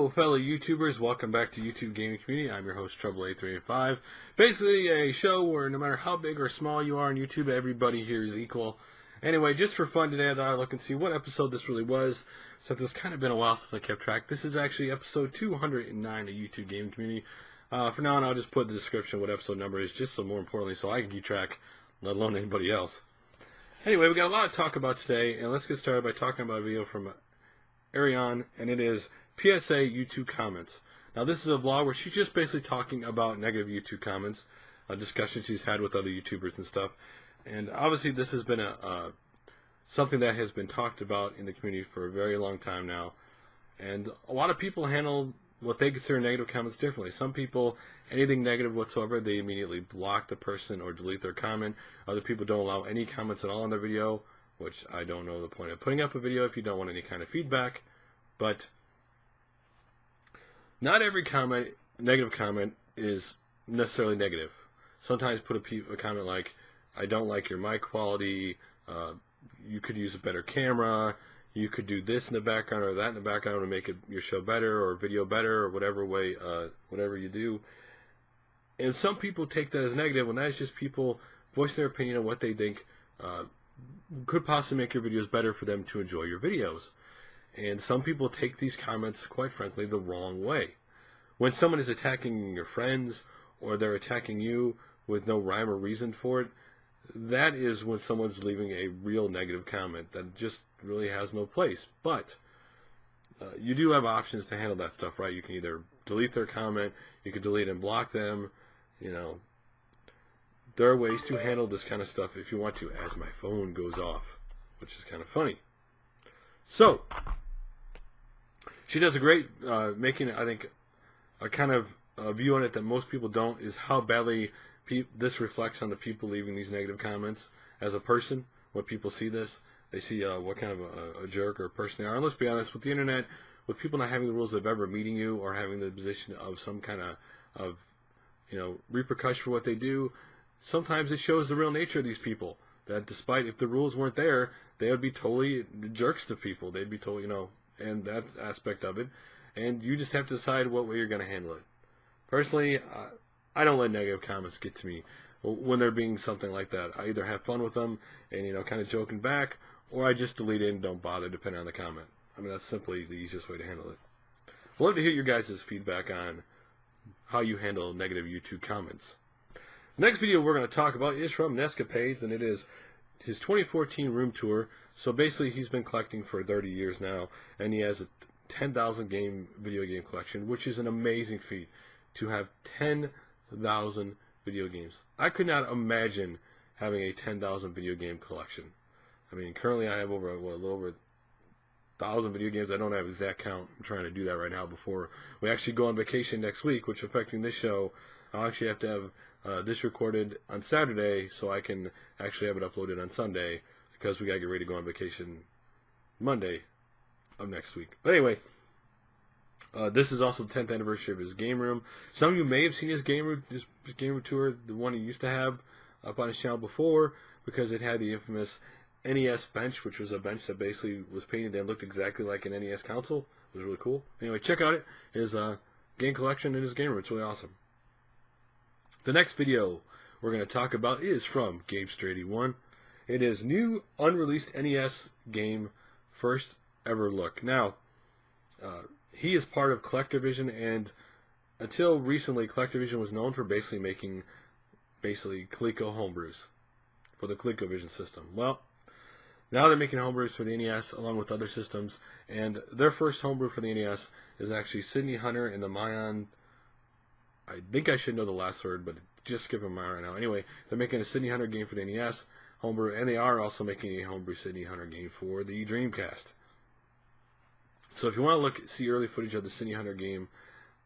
Hello fellow YouTubers, welcome back to YouTube Gaming Community. I'm your host Trouble8385. Basically a show where no matter how big or small you are on YouTube, everybody here is equal. Anyway, just for fun today I thought I'd look and see what episode this really was, since it's kind of been a while since I kept track. This is actually episode 209 of YouTube Gaming Community. For now on I'll just put in the description what episode number is, just so more importantly so I can keep track, let alone anybody else. Anyway, we got a lot to talk about today, and let's get started by talking about a video from Aureylian, and it is PSA YouTube Comments. Now this is a vlog where she's just basically talking about negative YouTube comments, discussions she's had with other YouTubers and stuff. And obviously this has been something that has been talked about in the community for a very long time now. And a lot of people handle what they consider negative comments differently. Some people, anything negative whatsoever, they immediately block the person or delete their comment. Other people don't allow any comments at all on their video, which I don't know the point of putting up a video if you don't want any kind of feedback. But not every negative comment is necessarily negative. Sometimes put a comment like, I don't like your mic quality, you could use a better camera, you could do this in the background or that in the background to make your show better or video better or whatever way, whatever you do. And some people take that as negative, when that's just people voicing their opinion on what they think could possibly make your videos better for them to enjoy your videos. And some people take these comments, quite frankly, the wrong way. When someone is attacking your friends or they're attacking you with no rhyme or reason for it, that is when someone's leaving a real negative comment that just really has no place. But you do have options to handle that stuff, right? You can either delete their comment, you can delete and block them, you know. There are ways to handle this kind of stuff if you want to, as my phone goes off, which is kind of funny. So, she does a great, making, I think, a kind of view on it that most people don't, is how badly this reflects on the people leaving these negative comments as a person. When people see this, they see what kind of a jerk or a person they are. And let's be honest, with the internet, with people not having the rules of ever meeting you or having the position of some kind of repercussion for what they do, sometimes it shows the real nature of these people. That despite, if the rules weren't there, they would be totally jerks to people. They'd be totally, and that aspect of it. And you just have to decide what way you're going to handle it. Personally, I don't let negative comments get to me when they're being something like that. I either have fun with them and, kind of joking back, or I just delete it and don't bother depending on the comment. I mean, that's simply the easiest way to handle it. I'd love to hear your guys' feedback on how you handle negative YouTube comments. Next video we're going to talk about is from NEScapades, and it is his 2014 room tour. So basically he's been collecting for 30 years now, and he has a 10,000 video game collection, which is an amazing feat to have 10,000 video games. I could not imagine having a 10,000 video game collection. I mean, currently I have a little over 1,000 video games. I don't have exact count. I'm trying to do that right now before we actually go on vacation next week, which affecting this show, I'll actually have to have this recorded on Saturday so I can actually have it uploaded on Sunday, because we got to get ready to go on vacation Monday of next week. But anyway, this is also the 10th anniversary of his game room. Some of you may have seen his game room tour, the one he used to have up on his channel before, because it had the infamous NES bench, which was a bench that basically was painted and looked exactly like an NES console. It was really cool. Anyway, check out his game collection in his game room. It's really awesome. The next video we're going to talk about is from Gamester81. It is new unreleased NES game first ever look. Now, he is part of CollectorVision, and until recently, CollectorVision was known for basically making Coleco homebrews for the ColecoVision system. Well, now they're making homebrews for the NES along with other systems, and their first homebrew for the NES is actually Sydney Hunter and the Mayan. I think I should know the last word, but just skip them right now. Anyway, they're making a Sydney Hunter game for the NES homebrew, and they are also making a homebrew Sydney Hunter game for the Dreamcast. So if you want to see early footage of the Sydney Hunter game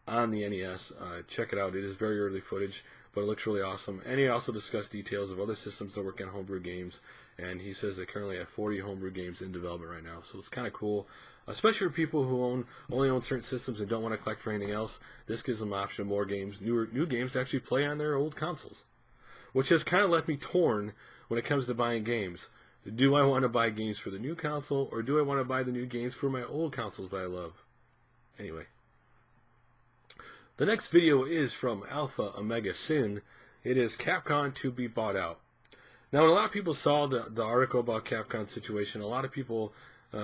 on the NES, check it out. It is very early footage, but it looks really awesome. And he also discussed details of other systems that work on homebrew games, and he says they currently have 40 homebrew games in development right now. So it's kind of cool, especially for people who only own certain systems and don't want to collect for anything else. This gives them an option of more games, new games to actually play on their old consoles, which has kind of left me torn when it comes to buying games. Do I want to buy games for the new console, or do I want to buy the new games for my old consoles that I love? Anyway, The next video is from AlphaOmegaSin. It is Capcom to be bought out. Now, when a lot of people saw the article about Capcom's situation, a lot of people,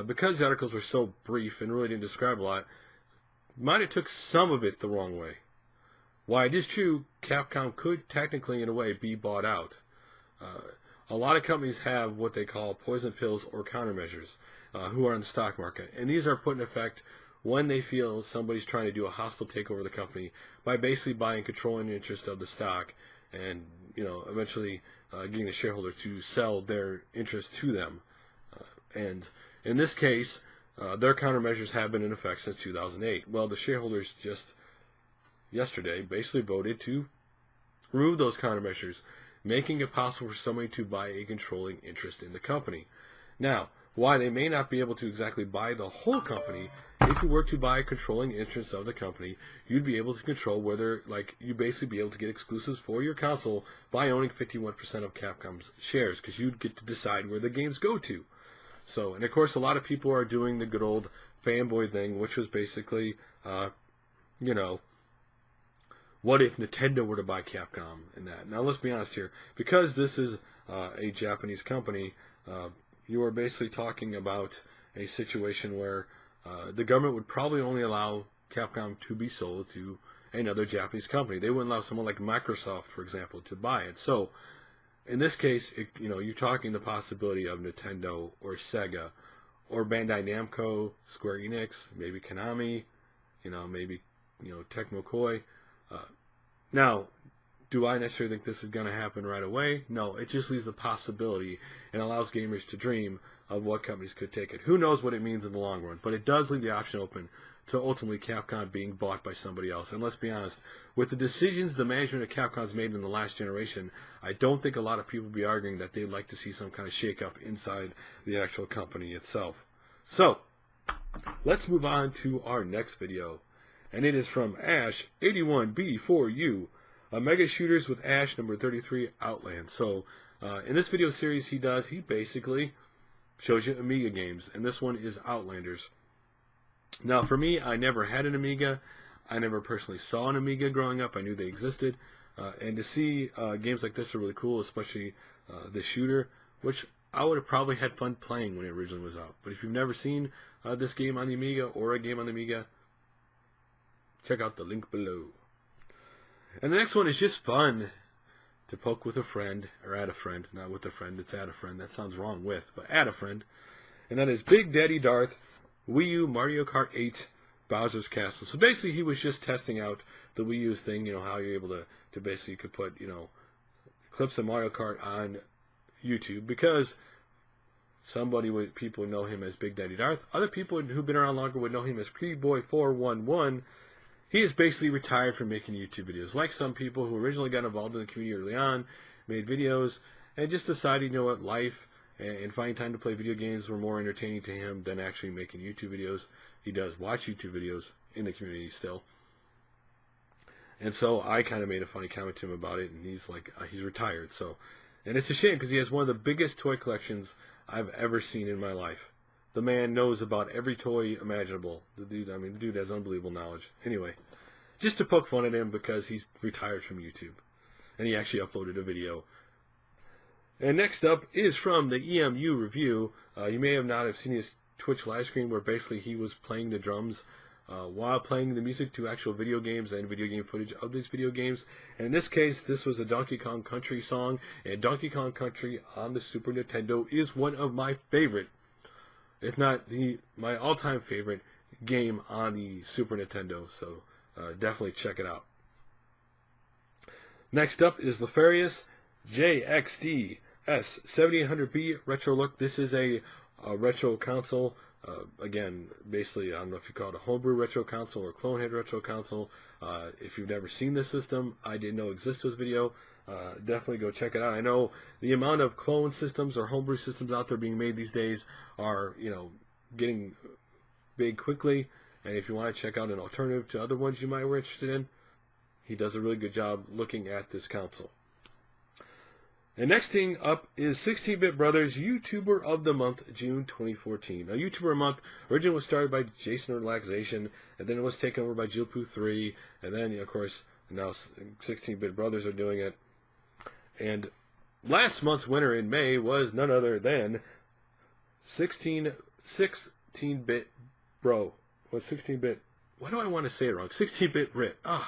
because the articles were so brief and really didn't describe a lot, might have took some of it the wrong way. While it is true, Capcom could technically, in a way, be bought out. A lot of companies have what they call poison pills or countermeasures who are in the stock market. And these are put in effect when they feel somebody's trying to do a hostile takeover of the company by basically buying controlling interest of the stock and, eventually getting the shareholders to sell their interest to them. And in this case, their countermeasures have been in effect since 2008. Well, the shareholders just yesterday basically voted to remove those countermeasures, making it possible for somebody to buy a controlling interest in the company. Now, while they may not be able to exactly buy the whole company, if you were to buy a controlling interest of the company, you'd be able to control whether, you basically be able to get exclusives for your console by owning 51% of Capcom's shares, because you'd get to decide where the games go to. So, and of course, a lot of people are doing the good old fanboy thing, which was basically, what if Nintendo were to buy Capcom and that? Now, let's be honest here. Because this is a Japanese company, you are basically talking about a situation where the government would probably only allow Capcom to be sold to another Japanese company. They wouldn't allow someone like Microsoft, for example, to buy it. So, in this case, you're talking the possibility of Nintendo or Sega or Bandai Namco, Square Enix, maybe Konami, maybe Tecmo Koei. Now, do I necessarily think this is going to happen right away? No, it just leaves the possibility and allows gamers to dream of what companies could take it. Who knows what it means in the long run, but it does leave the option open to ultimately Capcom being bought by somebody else. And let's be honest, with the decisions the management of Capcom's made in the last generation, I don't think a lot of people will be arguing that they'd like to see some kind of shake-up inside the actual company itself. So, let's move on to our next video. And it is from Ash 81b for you, Amiga Shooters with Ash number 33 Outlands. So in this video series he basically shows you Amiga games, and this one is Outlanders. Now for me, I never had an Amiga. I never personally saw an Amiga growing up. I knew they existed, and to see games like this are really cool, especially the shooter, which I would have probably had fun playing when it originally was out. But if you've never seen this game on the Amiga or a game on the Amiga, check out the link below. And the next one is just fun to poke with a friend, or at a friend, not with a friend, it's at a friend. That sounds wrong with, but at a friend. And that is BigDaddyDarth, Wii U Mario Kart 8 Bowser's Castle. So basically he was just testing out the Wii U's thing, how you're able to basically, you could put, clips of Mario Kart on YouTube, because people know him as BigDaddyDarth. Other people who've been around longer would know him as Creeboy411. He is basically retired from making YouTube videos. Like some people who originally got involved in the community early on, made videos, and just decided, life and finding time to play video games were more entertaining to him than actually making YouTube videos. He does watch YouTube videos in the community still. And so I kind of made a funny comment to him about it, and he's like, he's retired. So, and it's a shame because he has one of the biggest toy collections I've ever seen in my life. The man knows about every toy imaginable. The dude has unbelievable knowledge. Anyway, just to poke fun at him because he's retired from YouTube. And he actually uploaded a video. And next up is from the TheEMUreview. You may have not have seen his Twitch live stream where basically he was playing the drums while playing the music to actual video games and video game footage of these video games. And in this case, this was a Donkey Kong Country song. And Donkey Kong Country on the Super Nintendo is one of my favorite, if not my all-time favorite game on the Super Nintendo. So definitely check it out. Next up is Lorfarius JXD S7800b Retro look. This is a retro console. Again, basically, I don't know if you call it a homebrew retro console or clonehead retro console. If you've never seen this system, I didn't know existed this video. Definitely go check it out. I know the amount of clone systems or homebrew systems out there being made these days are, getting big quickly. And if you want to check out an alternative to other ones you might be interested in, he does a really good job looking at this console. And next thing up is 16-Bit Brothers YouTuber of the Month, June 2014. Now, YouTuber of the Month originally was started by Jason Relaxation, and then it was taken over by Jilpoo3, and then, of course, now 16-Bit Brothers are doing it. And last month's winner in May was none other than 16-Bit Bro. What, 16-Bit? Why do I want to say it wrong? 16-Bit Brit. I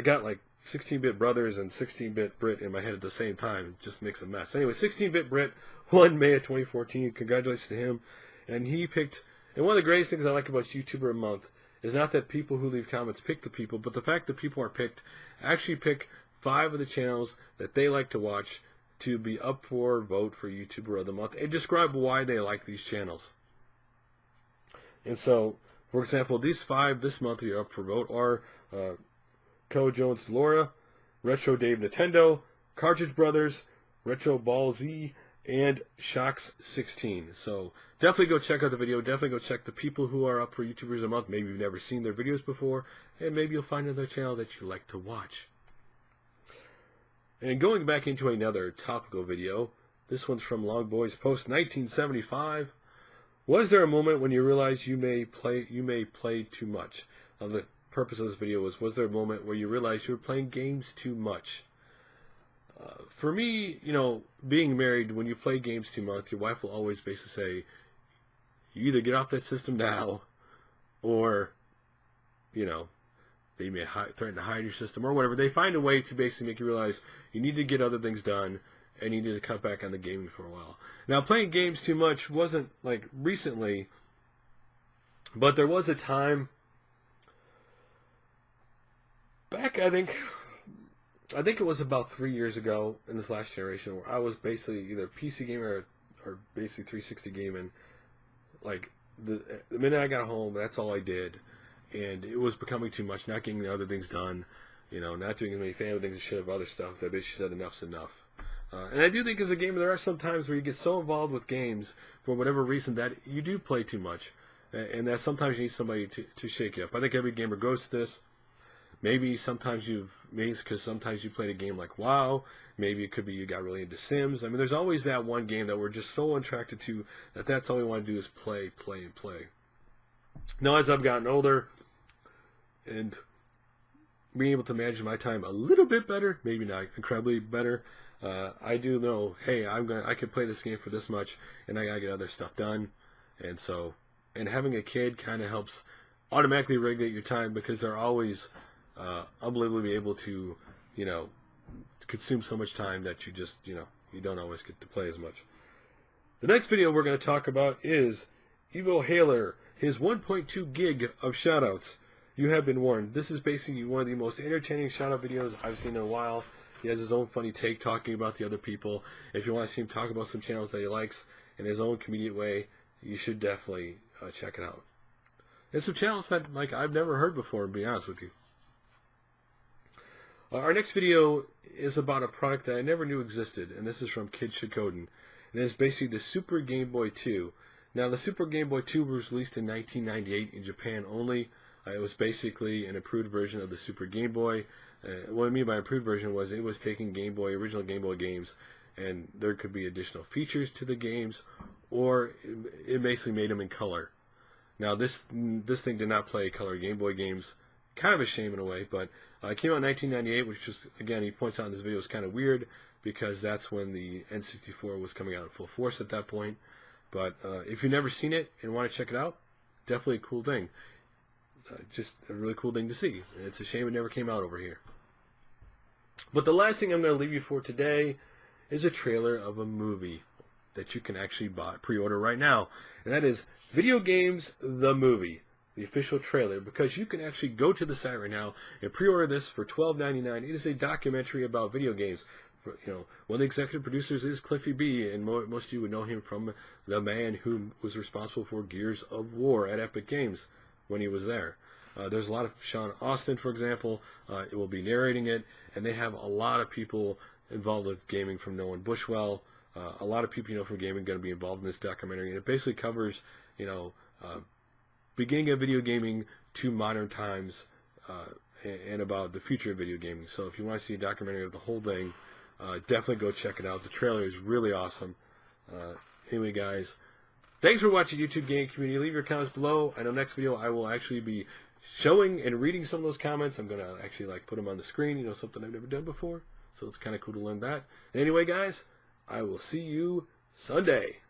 got like 16-Bit Brothers and 16-Bit Brit in my head at the same time. It just makes a mess. Anyway, 16-Bit Brit won May of 2014. Congratulations to him. And he picked, and one of the greatest things I like about YouTuber of the Month is not that people who leave comments pick the people, but the fact that people are picked actually pick 5 of the channels that they like to watch to be up for vote for YouTuber of the Month and describe why they like these channels. And so, for example, these 5 this month who are up for vote are Co Jones Laura, Retro Dave Nintendo, Cartridge Brothers, Retro Ball Z, and Shocks16. So definitely go check out the video. Definitely go check the people who are up for YouTubers of the Month. Maybe you've never seen their videos before, and maybe you'll find another channel that you like to watch. And going back into another topical video, this one's from Long Boys Post 1975. Was there a moment when you realized you may play too much? The purpose of this video was there a moment where you realized you were playing games too much? For me, you know, being married, when you play games too much, your wife will always basically say, you either get off that system now, or, you know, they may threaten to hide your system or whatever. They find a way to basically make you realize you need to get other things done and you need to cut back on the gaming for a while. Now, playing games too much wasn't like recently, but there was a time back, I think it was about 3 years ago in this last generation, where I was basically either PC gamer or basically 360 gaming. Like the minute I got home, that's all I did, and it was becoming too much. Not getting the other things done, you know, not doing as many family things and shit of other stuff. That basically said enough's enough. And I do think as a gamer, there are some times where you get so involved with games for whatever reason that you do play too much, and that sometimes you need somebody to shake you up. I think every gamer goes to this. Maybe sometimes because sometimes you played a game like WoW. Maybe it could be you got really into Sims. I mean, there's always that one game that we're just so attracted to that that's all we want to do is play, play, and play. Now, as I've gotten older and being able to manage my time a little bit better, maybe not incredibly better, I do know, hey, I can play this game for this much, and I gotta get other stuff done. And so, and having a kid kind of helps automatically regulate your time, because they're always unbelievably able to, you know, consume so much time that you just, you know, you don't always get to play as much. The next video we're going to talk about is Evohaler, his 1.2 gig of shoutouts. You have been warned. This is basically one of the most entertaining shoutout videos I've seen in a while. He has his own funny take talking about the other people. If you want to see him talk about some channels that he likes in his own comedic way, you should definitely check it out. And some channels that, like, I've never heard before, to be honest with you. Our next video is about a product that I never knew existed, and this is from KidShoryuken. And it's basically the Super Game Boy 2. Now, the Super Game Boy 2 was released in 1998 in Japan only. It was basically an improved version of the Super Game Boy. What I mean by improved version was it was taking original Game Boy games, and there could be additional features to the games, or it basically made them in color. Now, this thing did not play color Game Boy games. Kind of a shame in a way, but it came out in 1998, which just, again, he points out in this video, is kind of weird, because that's when the N64 was coming out in full force at that point. But if you've never seen it and want to check it out, definitely a cool thing. Just a really cool thing to see. It's a shame it never came out over here. But the last thing I'm going to leave you for today is a trailer of a movie that you can actually pre-order right now. And that is Video Games The Movie, the official trailer, because you can actually go to the site right now and pre-order this for $12.99. It is a documentary about video games. You know, one of the executive producers is Cliffy B, and most of you would know him from the man who was responsible for Gears of War at Epic Games when he was there. There's a lot of Sean Austin, for example. It will be narrating it, and they have a lot of people involved with gaming, from Nolan Bushwell. A lot of people you know from gaming are going to be involved in this documentary, and it basically covers, you know, beginning of video gaming to modern times, and about the future of video gaming. So if you want to see a documentary of the whole thing, definitely go check it out. The trailer is really awesome. Anyway, guys, thanks for watching YouTube Game Community. Leave your comments below. I know next video I will actually be showing and reading some of those comments. I'm going to actually like put them on the screen, you know, something I've never done before. So it's kind of cool to learn that. Anyway, guys, I will see you Sunday.